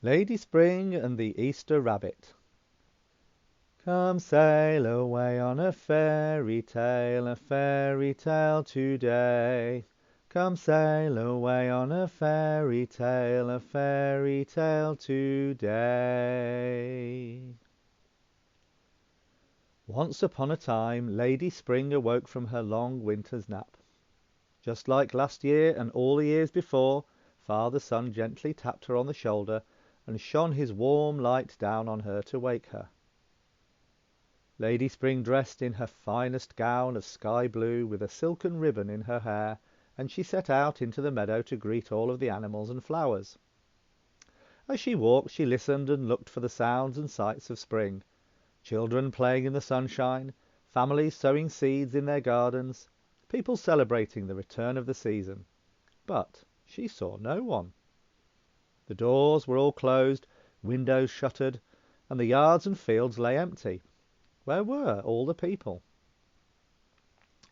Lady Spring and the Easter Rabbit. Come sail away on a fairy tale today. Come sail away on a fairy tale today. Once upon a time, Lady Spring awoke from her long winter's nap. Just like last year and all the years before, Father Sun gently tapped her on the shoulder and shone his warm light down on her to wake her. Lady Spring dressed in her finest gown of sky blue with a silken ribbon in her hair, and she set out into the meadow to greet all of the animals and flowers. As she walked, she listened and looked for the sounds and sights of spring. Children playing in the sunshine, families sowing seeds in their gardens, people celebrating the return of the season. But she saw no one. The doors were all closed, windows shuttered, and the yards and fields lay empty. Where were all the people?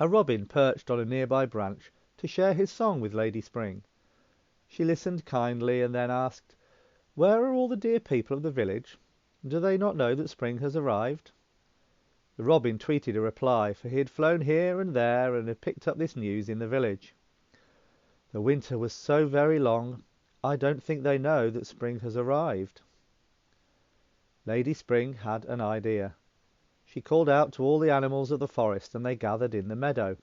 A robin perched on a nearby branch to share his song with Lady Spring. She listened kindly and then asked, "Where are all the dear people of the village? Do they not know that spring has arrived?" The robin tweeted a reply, for he had flown here and there and had picked up this news in the village. "The winter was so very long, I don't think they know that spring has arrived." Lady Spring had an idea. She called out to all the animals of the forest, and they gathered in the meadow.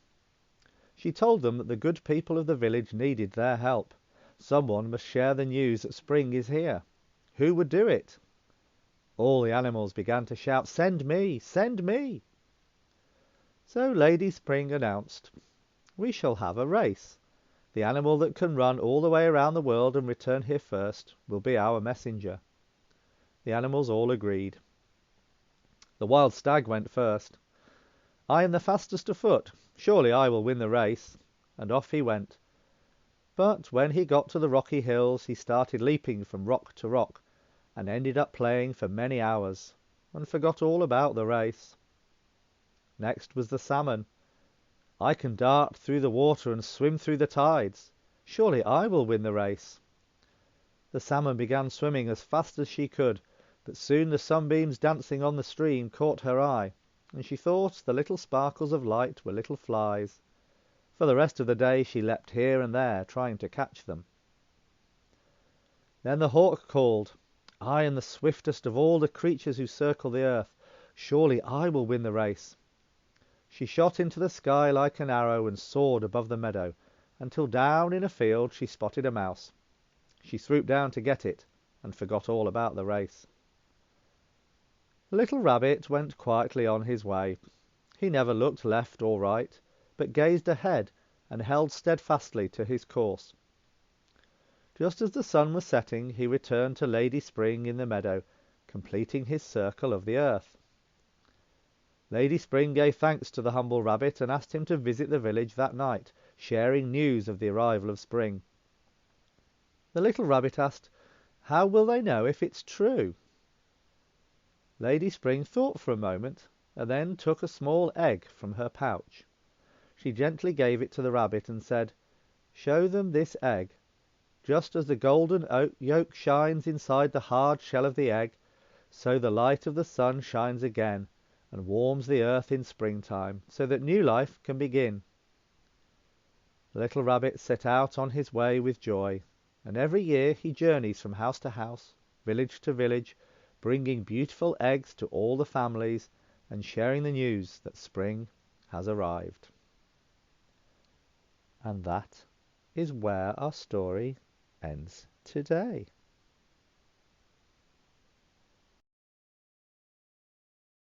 She told them that the good people of the village needed their help. Someone must share the news that spring is here. Who would do it? All the animals began to shout, "Send me! Send me!" So Lady Spring announced, "We shall have a race. The animal that can run all the way around the world and return here first will be our messenger." The animals all agreed. The wild stag went first. "I am the fastest afoot. Surely I will win the race." And off he went. But when he got to the rocky hills, he started leaping from rock to rock, and ended up playing for many hours, and forgot all about the race. Next was the salmon. "I can dart through the water and swim through the tides. Surely I will win the race." The salmon began swimming as fast as she could, but soon the sunbeams dancing on the stream caught her eye, and she thought the little sparkles of light were little flies. For the rest of the day she leapt here and there, trying to catch them. Then the hawk called, "I am the swiftest of all the creatures who circle the earth. Surely I will win the race." She shot into the sky like an arrow and soared above the meadow, until down in a field she spotted a mouse. She swooped down to get it, and forgot all about the race. The little rabbit went quietly on his way. He never looked left or right, but gazed ahead and held steadfastly to his course. Just as the sun was setting, he returned to Lady Spring in the meadow, completing his circle of the earth. Lady Spring gave thanks to the humble rabbit and asked him to visit the village that night, sharing news of the arrival of spring. The little rabbit asked, "How will they know if it's true?" Lady Spring thought for a moment, and then took a small egg from her pouch. She gently gave it to the rabbit and said, "Show them this egg. Just as the golden yolk shines inside the hard shell of the egg, so the light of the sun shines again and warms the earth in springtime, so that new life can begin." The little rabbit set out on his way with joy, and every year he journeys from house to house, village to village, bringing beautiful eggs to all the families and sharing the news that spring has arrived. And that is where our story ends today.